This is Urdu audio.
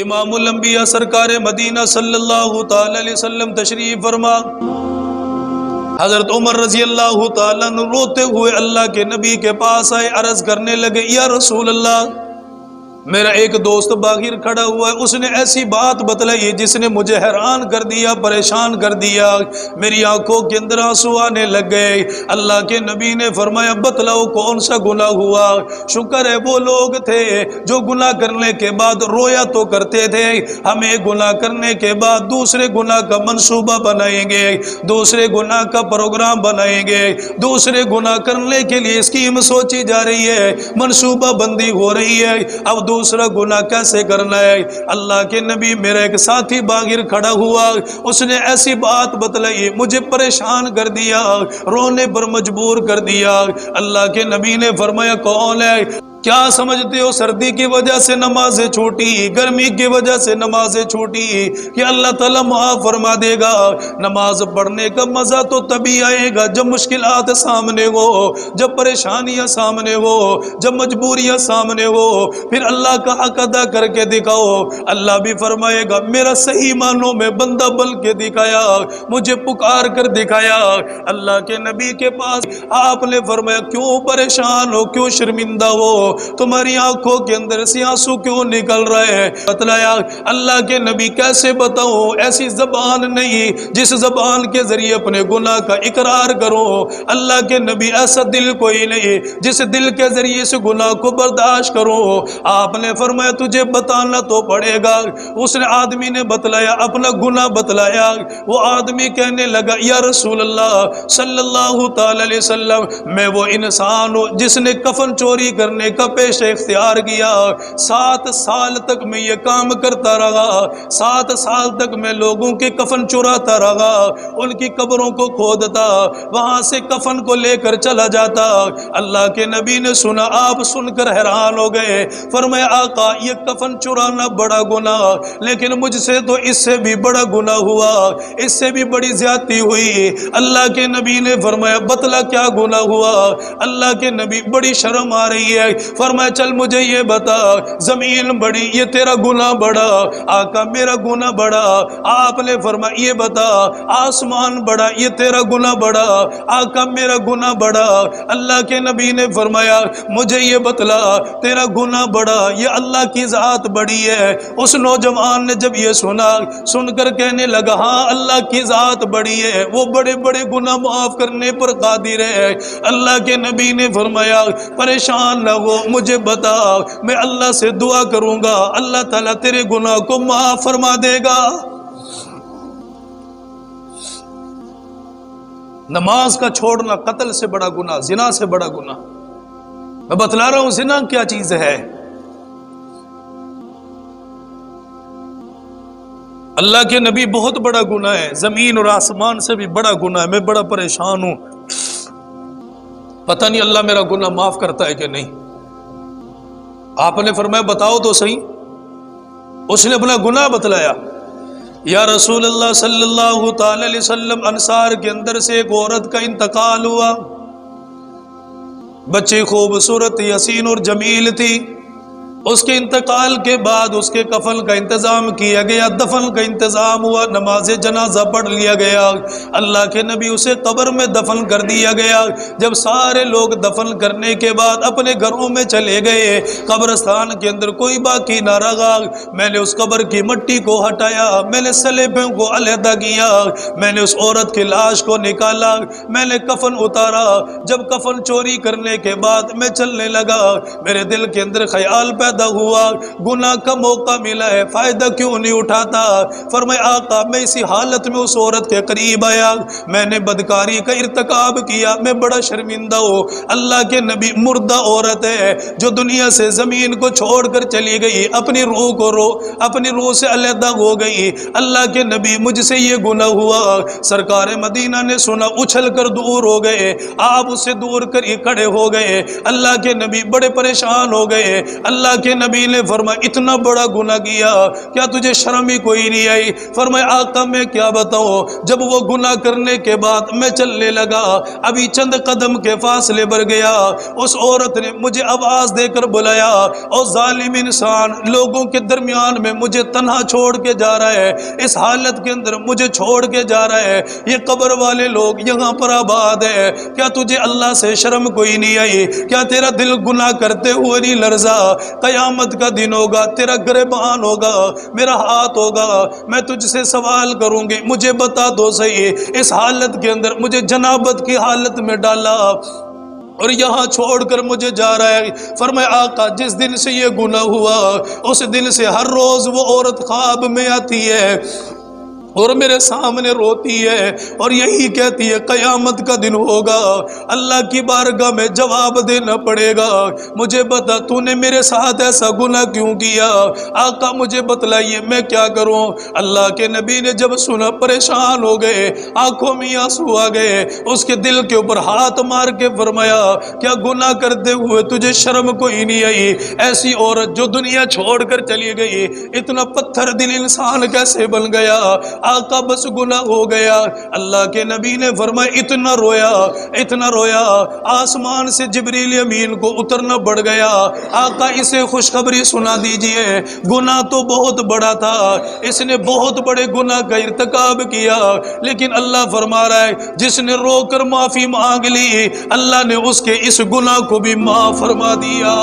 امام الانبیاء سرکار مدینہ صلی اللہ تعالی علیہ وسلم تشریف فرما۔ حضرت عمر رضی اللہ تعالیٰ عنہ روتے ہوئے اللہ کے نبی کے پاس آئے، عرض کرنے لگے یا رسول اللہ، میرا ایک دوست باہر کھڑا ہوا ہے، اس نے ایسی بات بتلائی جس نے مجھے حیران کر دیا، پریشان کر دیا، میری آنکھوں کے اندر آنسو آنے لگ گئے۔ اللہ کے نبی نے فرمایا بتلاؤ کون سا گناہ ہوا؟ شکر ہے وہ لوگ تھے جو گناہ کرنے کے بعد رویا تو کرتے تھے، ہمیں گناہ کرنے کے بعد دوسرے گناہ کا منصوبہ بنائیں گے، دوسرے گناہ کا پروگرام بنائیں گے، دوسرے گناہ کرنے کے لیے اسکیم سوچی جا رہی ہے، منصوبہ بندی ہو رہی ہے، اب دوسرا گناہ کیسے کرنا ہے؟ اللہ کے نبی میرا ایک ساتھی باہر کھڑا ہوا، اس نے ایسی بات بتلائی مجھے پریشان کر دیا، رونے پر مجبور کر دیا۔ اللہ کے نبی نے فرمایا کون ہے؟ کیا سمجھتے ہو سردی کی وجہ سے نمازیں چھوٹی، گرمی کی وجہ سے نمازیں چھوٹی کہ اللہ تعالیٰ معاف فرما دے گا؟ نماز پڑھنے کا مزہ تو تبھی آئے گا جب مشکلات سامنے ہو، جب پریشانیاں سامنے ہو، جب مجبوریاں سامنے ہو، پھر اللہ کا حق ادا کر کے دکھاؤ۔ اللہ بھی فرمائے گا میرا صحیح معنوں میں بندہ بل کے دکھایا، مجھے پکار کر دکھایا۔ اللہ کے نبی کے پاس آپ نے فرمایا کیوں پریشان ہو، کیوں شرمندہ ہو، تمہاری آنکھوں کے اندر سے آنسو کیوں نکل رہے ہیں؟ بتلایا اللہ کے نبی کیسے بتاؤں، ایسی زبان نہیں جس زبان کے ذریعے اپنے گناہ کا اقرار کرو۔ اللہ کے نبی ایسا دل کوئی نہیں جس دل کے ذریعے سے گناہ کو برداشت کرو۔ آپ نے فرمایا تجھے بتانا تو پڑے گا۔ اس نے آدمی نے بتلایا، اپنا گناہ بتلایا۔ وہ آدمی کہنے لگا یا رسول اللہ صلی اللہ تعالی علیہ وسلم، میں وہ انسان ہوں جس نے کفن چوری کرنے کا پیشہ اختیار کیا، 7 سال تک میں یہ کام کرتا رہا، 7 سال تک میں لوگوں کے کفن چراتا رہا، ان کی قبروں کو کھودتا، وہاں سے کفن کو لے کر چلا جاتا۔ اللہ کے نبی نے سنا، آپ سن کر حیران ہو گئے، فرمایا آقا یہ کفن چرانا بڑا گناہ، لیکن مجھ سے تو اس سے بھی بڑا گناہ ہوا، اس سے بھی بڑی زیادتی ہوئی۔ اللہ کے نبی نے فرمایا بتلا کیا گناہ ہوا؟ اللہ کے نبی بڑی شرم آ رہی ہے، فرمایا چل مجھے یہ بتا، زمین بڑی یہ تیرا گناہ بڑا؟ آقا میرا گناہ بڑا۔ آپ نے فرمایا یہ بتا، آسمان بڑا یہ تیرا گناہ بڑا؟ آقا میرا گناہ بڑا۔ اللہ کے نبی نے فرمایا مجھے یہ بتلا، تیرا گناہ بڑا یہ اللہ کی ذات بڑی ہے؟ اس نوجوان نے جب یہ سنا، سن کر کہنے لگا ہاں اللہ کی ذات بڑی ہے، وہ بڑے بڑے گناہ معاف کرنے پر قادر ہے۔ اللہ کے نبی نے فرمایا پریشان نہ ہو، مجھے بتا، میں اللہ سے دعا کروں گا، اللہ تعالیٰ تیرے گناہ کو معاف فرما دے گا۔ نماز کا چھوڑنا قتل سے بڑا گناہ، زنا سے بڑا گناہ۔ میں بتلا رہا ہوں زنا کیا چیز ہے۔ اللہ کے نبی بہت بڑا گناہ ہے، زمین اور آسمان سے بھی بڑا گناہ ہے، میں بڑا پریشان ہوں، پتہ نہیں اللہ میرا گناہ معاف کرتا ہے کہ نہیں۔ آپ نے فرمایا بتاؤ تو صحیح۔ اس نے اپنا گناہ بتلایا۔ یا رسول اللہ صلی اللہ تعالی علیہ وسلم، انصار کے اندر سے ایک عورت کا انتقال ہوا، بچی خوبصورت حسین اور جمیل تھی، اس کے انتقال کے بعد اس کے کفن کا انتظام کیا گیا، دفن کا انتظام ہوا، نماز جنازہ پڑھ لیا گیا، اللہ کے نبی اسے قبر میں دفن کر دیا گیا۔ جب سارے لوگ دفن کرنے کے بعد اپنے گھروں میں چلے گئے، قبرستان کے اندر کوئی باقی نہ رہا، میں نے اس قبر کی مٹی کو ہٹایا، میں نے سلیبوں کو علیحدہ کیا، میں نے اس عورت کی لاش کو نکالا، میں نے کفن اتارا۔ جب کفن چوری کرنے کے بعد میں چلنے لگا، میرے دل کے اندر خیال پیدا ہوا گناہ کا موقع ملا ہے، فائدہ کیوں نہیں اٹھاتا؟ فرمایا آقا میں اسی حالت میں اس عورت کے قریب آیا، میں نے بدکاری کا ارتکاب کیا، میں بڑا شرمندہ ہوں۔ اللہ کے نبی مردہ عورت ہے جو دنیا سے زمین کو چھوڑ کر چلی گئی، اپنی روح سے علیحدہ ہو گئی۔ اللہ کے نبی مجھ سے یہ گناہ ہوا۔ سرکار مدینہ نے سنا، اچھل کر دور ہو گئے، آپ اسے دور کر ہی کھڑے ہو گئے۔ اللہ کے نبی بڑے پریشان ہو گئے۔ اللہ کے نبی نے فرمایا اتنا بڑا گناہ کیا، کیا تجھے شرم ہی کوئی نہیں آئی؟ فرمایا آقا میں کیا بتاؤں، جب وہ گناہ کرنے کے بعد میں چلنے لگا، ابھی چند قدم کے فاصلے پر گیا، اس عورت نے مجھے آواز دے کر بلایا، اور ظالم انسان لوگوں کے درمیان میں مجھے تنہا چھوڑ کے جا رہا ہے، اس حالت کے اندر مجھے چھوڑ کے جا رہا ہے، یہ قبر والے لوگ یہاں پر آباد ہے، کیا تجھے اللہ سے شرم کوئی نہیں آئی؟ کیا تیرا دل گناہ کرتے ہوئے نہیں لرزا؟ قیامت کا دن ہوگا، تیرا گریبان ہوگا، میرا ہاتھ ہوگا، میں تجھ سے سوال کروں گی، مجھے بتا دو صحیح، اس حالت کے اندر مجھے جنابت کی حالت میں ڈالا اور یہاں چھوڑ کر مجھے جا رہا ہے۔ فرمایا آقا جس دن سے یہ گناہ ہوا، اس دن سے ہر روز وہ عورت خواب میں آتی ہے اور میرے سامنے روتی ہے اور یہی کہتی ہے قیامت کا دن ہوگا، اللہ کی بارگاہ میں جواب دینا پڑے گا، مجھے بتا تو نے میرے ساتھ ایسا گناہ کیوں کیا؟ آقا مجھے بتلائیے میں کیا کروں؟ اللہ کے نبی نے جب سنا پریشان ہو گئے، آنکھوں میں آنسو آ گئے، اس کے دل کے اوپر ہاتھ مار کے فرمایا کیا گناہ کرتے ہوئے تجھے شرم کوئی نہیں آئی؟ ایسی عورت جو دنیا چھوڑ کر چلی گئی، اتنا پتھر دل انسان کیسے بن گیا؟ آقا بس گناہ ہو گیا۔ اللہ کے نبی نے فرمایا اتنا رویا، آسمان سے جبریل امین کو اترنا پڑ گیا، آقا اسے خوشخبری سنا دیجئے، گناہ تو بہت بڑا تھا، اس نے بہت بڑے گناہ کا ارتکاب کیا، لیکن اللہ فرما رہا ہے جس نے رو کر معافی مانگ لی، اللہ نے اس کے اس گناہ کو بھی معاف فرما دیا۔